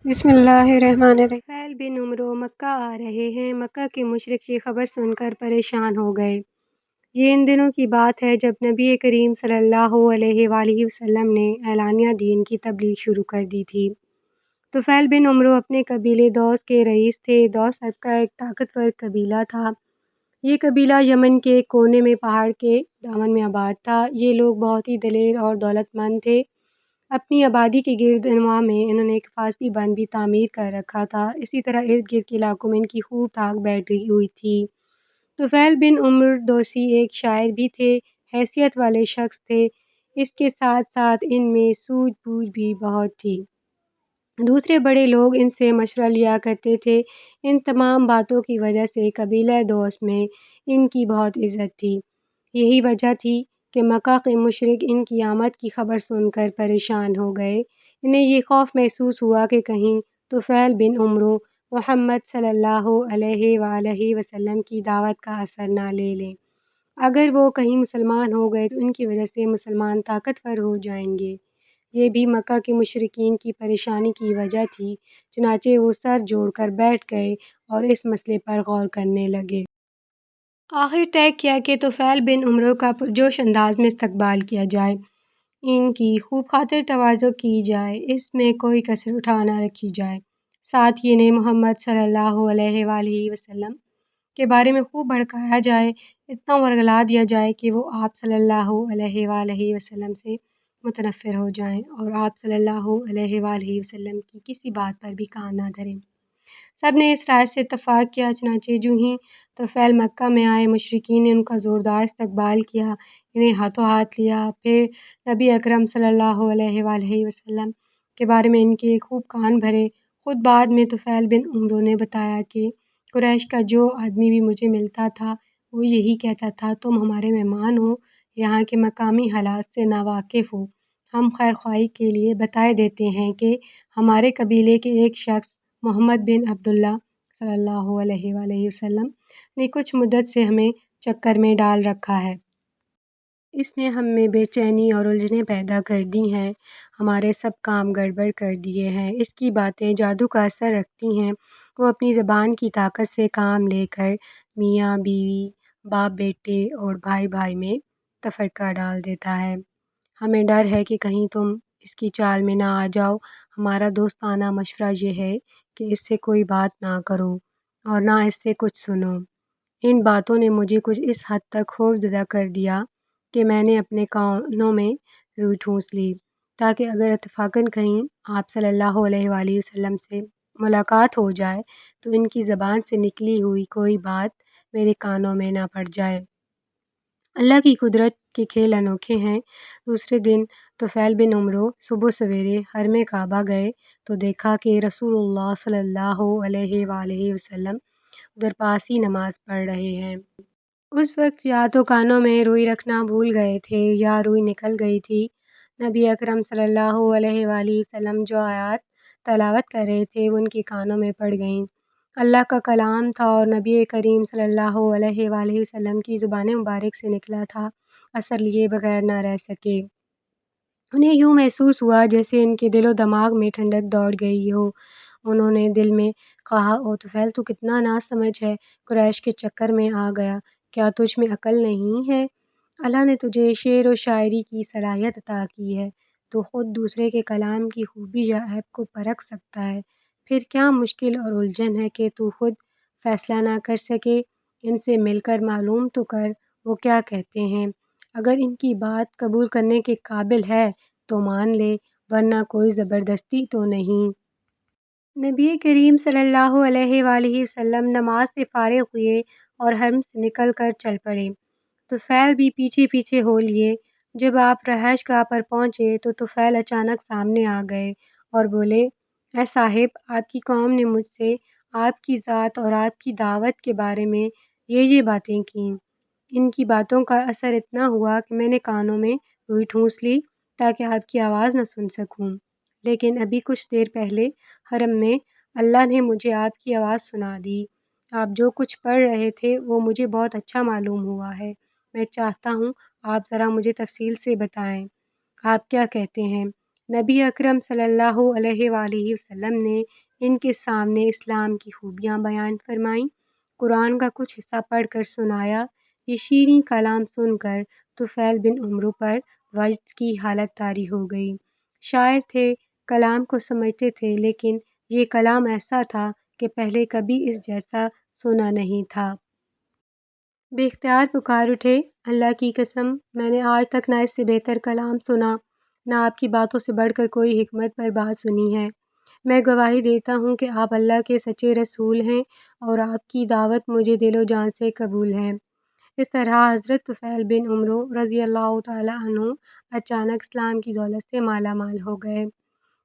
بسم اللہ الرحمن الرحیم۔ طفیل بن عمرو مکہ آ رہے ہیں۔ مکہ کے مشرک یہ خبر سن کر پریشان ہو گئے۔ یہ ان دنوں کی بات ہے جب نبی کریم صلی اللہ علیہ وآلہ وسلم نے اعلانیہ دین کی تبلیغ شروع کر دی تھی۔ طفیل بن عمرو اپنے قبیلے دوس کے رئیس تھے۔ دوس عرب کا ایک طاقتور قبیلہ تھا۔ یہ قبیلہ یمن کے ایک کونے میں پہاڑ کے دامن میں آباد تھا۔ یہ لوگ بہت ہی دلیر اور دولت مند تھے۔ اپنی آبادی کے گرد انواع میں انہوں نے ایک حفاظتی بند بھی تعمیر کر رکھا تھا۔ اسی طرح ارد گرد کے علاقوں میں ان کی خوب ٹھاک بیٹھی ہوئی تھی۔ طفیل بن عمرو دوسی ایک شاعر بھی تھے، حیثیت والے شخص تھے۔ اس کے ساتھ ساتھ ان میں سوجھ بوجھ بھی بہت تھی۔ دوسرے بڑے لوگ ان سے مشورہ لیا کرتے تھے۔ ان تمام باتوں کی وجہ سے قبیلہ دوس میں ان کی بہت عزت تھی۔ یہی وجہ تھی کہ مکہ کے مشرک ان کی آمد کی خبر سن کر پریشان ہو گئے۔ انہیں یہ خوف محسوس ہوا کہ کہیں طفیل بن عمرو محمد صلی اللہ علیہ وآلہ وسلم کی دعوت کا اثر نہ لے لیں۔ اگر وہ کہیں مسلمان ہو گئے تو ان کی وجہ سے مسلمان طاقتور ہو جائیں گے۔ یہ بھی مکہ کے مشرکین کی پریشانی کی وجہ تھی۔ چنانچہ وہ سر جوڑ کر بیٹھ گئے اور اس مسئلے پر غور کرنے لگے۔ آخر طے کیا کہ طفیل بن عمرو کا پرجوش انداز میں استقبال کیا جائے، ان کی خوب خاطر تواضع کی جائے، اس میں کوئی کسر اٹھا نہ رکھی جائے۔ ساتھ ہی انہیں محمد صلی اللہ علیہ وآلہ وسلم کے بارے میں خوب بھڑکایا جائے، اتنا ورگلا دیا جائے کہ وہ آپ صلی اللہ علیہ وآلہ وسلم سے متنفر ہو جائیں اور آپ صلی اللہ علیہ وآلہ وسلم کی کسی بات پر بھی کان نہ دھریں۔ سب نے اس رائے سے اتفاق کیا۔ چنانچہ جو ہی طفیل مکہ میں آئے، مشرکین نے ان کا زوردار استقبال کیا، انہیں ہاتھوں ہاتھ لیا، پھر نبی اکرم صلی اللہ علیہ وآلہ وسلم کے بارے میں ان کے خوب کان بھرے۔ خود بعد میں طفیل بن عمرو نے بتایا کہ قریش کا جو آدمی بھی مجھے ملتا تھا وہ یہی کہتا تھا، تم ہمارے مہمان ہو، یہاں کے مقامی حالات سے ناواقف ہو۔ ہم خیر خواہی کے لیے بتائے دیتے ہیں کہ ہمارے قبیلے کے ایک شخص محمد بن عبداللہ صلی اللہ علیہ وآلہ وسلم نے کچھ مدت سے ہمیں چکر میں ڈال رکھا ہے۔ اس نے ہم میں بے چینی اور الجھنیں پیدا کر دی ہیں، ہمارے سب کام گڑبڑ کر دیے ہیں۔ اس کی باتیں جادو کا اثر رکھتی ہیں۔ وہ اپنی زبان کی طاقت سے کام لے کر میاں بیوی، باپ بیٹے اور بھائی بھائی میں تفرقہ ڈال دیتا ہے۔ ہمیں ڈر ہے کہ کہیں تم اس کی چال میں نہ آ جاؤ۔ ہمارا دوستانہ مشورہ یہ ہے کہ اس سے کوئی بات نہ کرو اور نہ اس سے کچھ سنو۔ ان باتوں نے مجھے کچھ اس حد تک خوفزدہ کر دیا کہ میں نے اپنے کانوں میں روئی ٹھونس لی، تاکہ اگر اتفاقاً کہیں آپ صلی اللہ علیہ وآلہ وسلم سے ملاقات ہو جائے تو ان کی زبان سے نکلی ہوئی کوئی بات میرے کانوں میں نہ پڑ جائے۔ اللہ کی قدرت کے کھیل انوکھے ہیں۔ دوسرے دن طفیل بن عمرو صبح سویرے حرم کعبہ گئے تو دیکھا کہ رسول اللہ صلی اللہ علیہ وآلہ وسلم ادھر پاس ہی نماز پڑھ رہے ہیں۔ اس وقت یا تو کانوں میں روئی رکھنا بھول گئے تھے یا روئی نکل گئی تھی۔ نبی اکرم صلی اللہ علیہ وآلہ وسلم جو آیات تلاوت کر رہے تھے وہ ان کے کانوں میں پڑ گئیں۔ اللہ کا کلام تھا اور نبی کریم صلی اللہ علیہ وآلہ وسلم کی زبان مبارک سے نکلا تھا، اثر لیے بغیر نہ رہ سکے۔ انہیں یوں محسوس ہوا جیسے ان کے دل و دماغ میں ٹھنڈک دوڑ گئی ہو۔ انہوں نے دل میں کہا، او طفیل، تو کتنا ناسمجھ ہے، قریش کے چکر میں آ گیا، کیا تجھ میں عقل نہیں ہے؟ اللہ نے تجھے شعر و شاعری کی صلاحیت عطا کی ہے، تو خود دوسرے کے کلام کی خوبی یا عیب کو پرکھ سکتا ہے، پھر کیا مشکل اور الجھن ہے کہ تو خود فیصلہ نہ کر سکے؟ ان سے مل کر معلوم تو کر وہ کیا کہتے ہیں، اگر ان کی بات قبول کرنے کے قابل ہے تو مان لے، ورنہ کوئی زبردستی تو نہیں۔ نبی کریم صلی اللہ علیہ وآلہ وسلم نماز سے فارغ ہوئے اور حرم سے نکل کر چل پڑے۔ طفیل بھی پیچھے پیچھے ہو لیے۔ جب آپ رہائش گاہ پر پہنچے تو طفیل اچانک سامنے آ گئے اور بولے، اے صاحب، آپ کی قوم نے مجھ سے آپ کی ذات اور آپ کی دعوت کے بارے میں یہ باتیں کیں۔ ان کی باتوں کا اثر اتنا ہوا کہ میں نے کانوں میں روئی ٹھونس لی تاکہ آپ کی آواز نہ سن سکوں، لیکن ابھی کچھ دیر پہلے حرم میں اللہ نے مجھے آپ کی آواز سنا دی۔ آپ جو کچھ پڑھ رہے تھے وہ مجھے بہت اچھا معلوم ہوا ہے۔ میں چاہتا ہوں آپ ذرا مجھے تفصیل سے بتائیں، آپ کیا کہتے ہیں؟ نبی اکرم صلی اللہ علیہ وآلہ وسلم نے ان کے سامنے اسلام کی خوبیاں بیان فرمائیں، قرآن کا کچھ حصہ پڑھ کر سنایا۔ یہ شیریں کلام سن کر طفیل بن عمرو پر وجد کی حالت طاری ہو گئی۔ شاعر تھے، کلام کو سمجھتے تھے، لیکن یہ کلام ایسا تھا کہ پہلے کبھی اس جیسا سنا نہیں تھا۔ بے اختیار پکار اٹھے، اللہ کی قسم، میں نے آج تک نہ اس سے بہتر کلام سنا، نہ آپ کی باتوں سے بڑھ کر کوئی حکمت پر بات سنی ہے۔ میں گواہی دیتا ہوں کہ آپ اللہ کے سچے رسول ہیں اور آپ کی دعوت مجھے دل و جان سے قبول ہے۔ اس طرح حضرت طفیل بن عمرو رضی اللہ تعالیٰ عنہ اچانک اسلام کی دولت سے مالا مال ہو گئے۔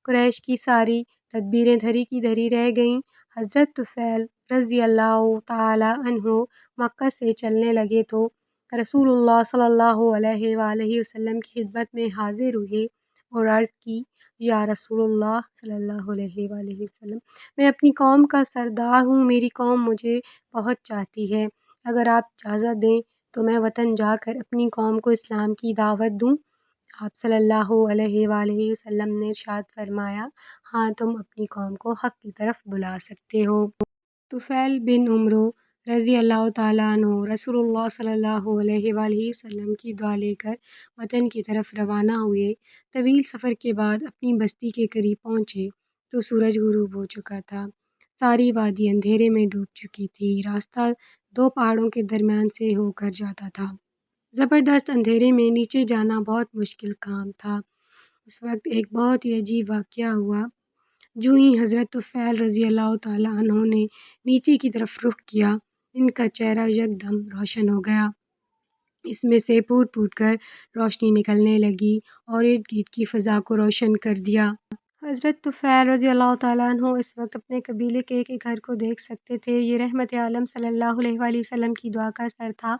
قریش کی ساری تدبیریں دھری کی دھری رہ گئیں۔ حضرت طفیل رضی اللہ تعالیٰ عنہ مکہ سے چلنے لگے تو رسول اللہ صلی اللہ علیہ وآلہ وسلم کی خدمت میں حاضر ہوئے اور عرض کی، یا رسول اللہ صلی اللہ علیہ وآلہ وسلم، میں اپنی قوم کا سردار ہوں، میری قوم مجھے بہت چاہتی ہے، اگر آپ اجازت دیں تو میں وطن جا کر اپنی قوم کو اسلام کی دعوت دوں۔ آپ صلی اللہ علیہ وآلہ وسلم نے ارشاد فرمایا، ہاں، تم اپنی قوم کو حق کی طرف بلا سکتے ہو۔ طفیل بن عمرو رضی اللہ تعالیٰ عنہ رسول اللہ صلی اللہ علیہ وآلہ وسلم کی دعا لے کر وطن کی طرف روانہ ہوئے۔ طویل سفر کے بعد اپنی بستی کے قریب پہنچے تو سورج غروب ہو چکا تھا۔ ساری وادی اندھیرے میں ڈوب چکی تھی۔ راستہ دو پہاڑوں کے درمیان سے ہو کر جاتا تھا۔ زبردست اندھیرے میں نیچے جانا بہت مشکل کام تھا۔ اس وقت ایک بہت ہی عجیب واقعہ ہوا۔ جو ہی حضرت طفیل رضی اللہ تعالیٰ عنہ نے نیچے کی طرف رخ کیا، ان کا چہرہ یکدم روشن ہو گیا۔ اس میں سے پھوٹ پھوٹ کر روشنی نکلنے لگی اور ارد گرد کی فضا کو روشن کر دیا۔ حضرت طفیل رضی اللہ تعالیٰ عنہ اس وقت اپنے قبیلے کے ایک گھر کو دیکھ سکتے تھے۔ یہ رحمت عالم صلی اللہ علیہ وآلہ وسلم کی دعا کا اثر تھا۔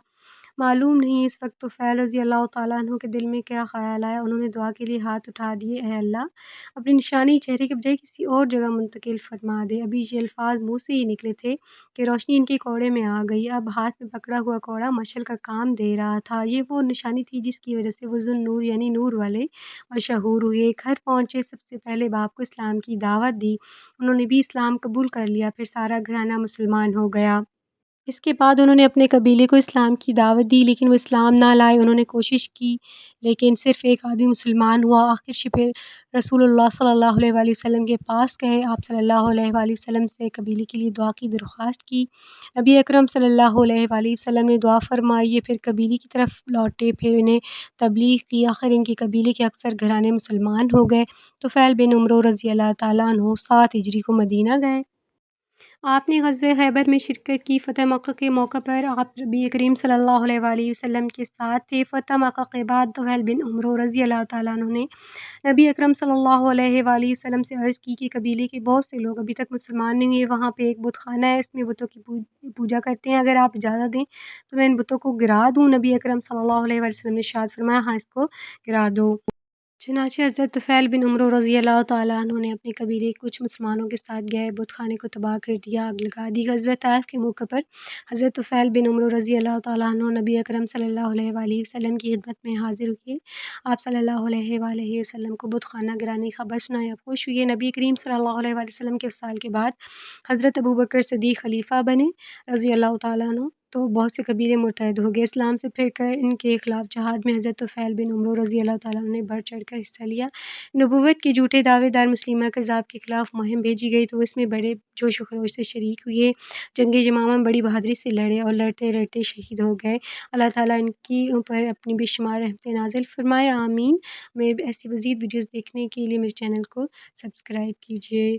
معلوم نہیں اس وقت طفیل رضی اللہ تعالیٰ عنہ کے دل میں کیا خیال آیا، انہوں نے دعا کے لیے ہاتھ اٹھا دیے، اے اللہ، اپنی نشانی چہرے کے بجائے کسی اور جگہ منتقل فرما دے۔ ابھی یہ الفاظ منہ سے ہی نکلے تھے کہ روشنی ان کے کوڑے میں آ گئی۔ اب ہاتھ میں پکڑا ہوا کوڑا مشعل کا کام دے رہا تھا۔ یہ وہ نشانی تھی جس کی وجہ سے وہ ذو النور یعنی نور والے مشہور ہوئے۔ گھر پہنچے، سب سے پہلے باپ کو اسلام کی دعوت دی، انہوں نے بھی اسلام قبول کر لیا، پھر سارا گھرانہ مسلمان ہو گیا۔ اس کے بعد انہوں نے اپنے قبیلے کو اسلام کی دعوت دی، لیکن وہ اسلام نہ لائے۔ انہوں نے کوشش کی لیکن صرف ایک آدمی مسلمان ہوا۔ آخر شپے رسول اللہ صلی اللہ علیہ وآلہ وسلم کے پاس گئے، آپ صلی اللہ علیہ وآلہ وسلم سے قبیلے کے لیے دعا کی درخواست کی۔ نبی اکرم صلی اللہ علیہ وآلہ وسلم نے دعا فرمائی، یہ پھر قبیلے کی طرف لوٹے، پھر انہیں تبلیغ کی، آخر ان کے قبیلے کے اکثر گھرانے مسلمان ہو گئے۔ طفیل بن عمرو رضی اللہ تعالیٰ عنہ 7 ہجری کو مدینہ گئے۔ آپ نے غزوہ خیبر میں شرکت کی۔ فتح مکہ کے موقع پر آپ نبی کریم صلی اللہ علیہ وآلہ وسلم کے ساتھ تھے۔ فتح مکہ کے بعد طفیل بن عمرو رضی اللہ تعالیٰ عنہ نے نبی اکرم صلی اللہ علیہ وآلہ وسلم سے عرض کی کہ قبیلے کے بہت سے لوگ ابھی تک مسلمان نہیں ہوئے، وہاں پہ ایک بت خانہ ہے، اس میں بتوں کی پوجا کرتے ہیں، اگر آپ اجازت دیں تو میں ان بتوں کو گرا دوں۔ نبی اکرم صلی اللہ علیہ وآلہ وسلم نے ارشاد فرمایا، ہاں، اس کو گرا دو۔ چنانچہ حضرت طفیل بن عمرو رضی اللہ تعالیٰ عنہ نے اپنے قبیلے کے کچھ مسلمانوں کے ساتھ گئے بت خانے کو تباہ کر دیا، آگ لگا دی۔ غزوہ طائف کے موقع پر حضرت طفیل بن عمرو رضی اللہ تعالیٰ عنہ نبی اکرم صلی اللہ علیہ وآلہ وسلم کی خدمت میں حاضر ہوئے۔ آپ صلی اللہ علیہ وآلہ وسلم کو بت خانہ گرانے کی خبر سنائی، آپ خوش ہوئے۔ نبی کریم صلی اللہ علیہ وآلہ وسلم کے وصال کے بعد حضرت ابوبکر صدیق خلیفہ بنے رضی اللہ تعالیٰ عنہ، تو بہت سے قبیلے مرتد ہو گئے۔ اسلام سے پھر کر ان کے خلاف جہاد میں حضرت طفیل بن عمرو رضی اللہ تعالیٰ عنہ نے بڑھ چڑھ کر حصہ لیا۔ نبوت کے جھوٹے دعوے دار مسلمہ کذاب کے خلاف مہم بھیجی گئی تو اس میں بڑے جوش و خروش سے شریک ہوئے، جنگ یمامہ میں بڑی بہادری سے لڑے اور لڑتے لڑتے شہید ہو گئے۔ اللہ تعالیٰ ان کی اوپر اپنی بے شمار رحمتیں نازل فرمائے، آمین۔ میں ایسی مزید ویڈیوز دیکھنے کے لیے میرے چینل کو سبسکرائب کیجیے۔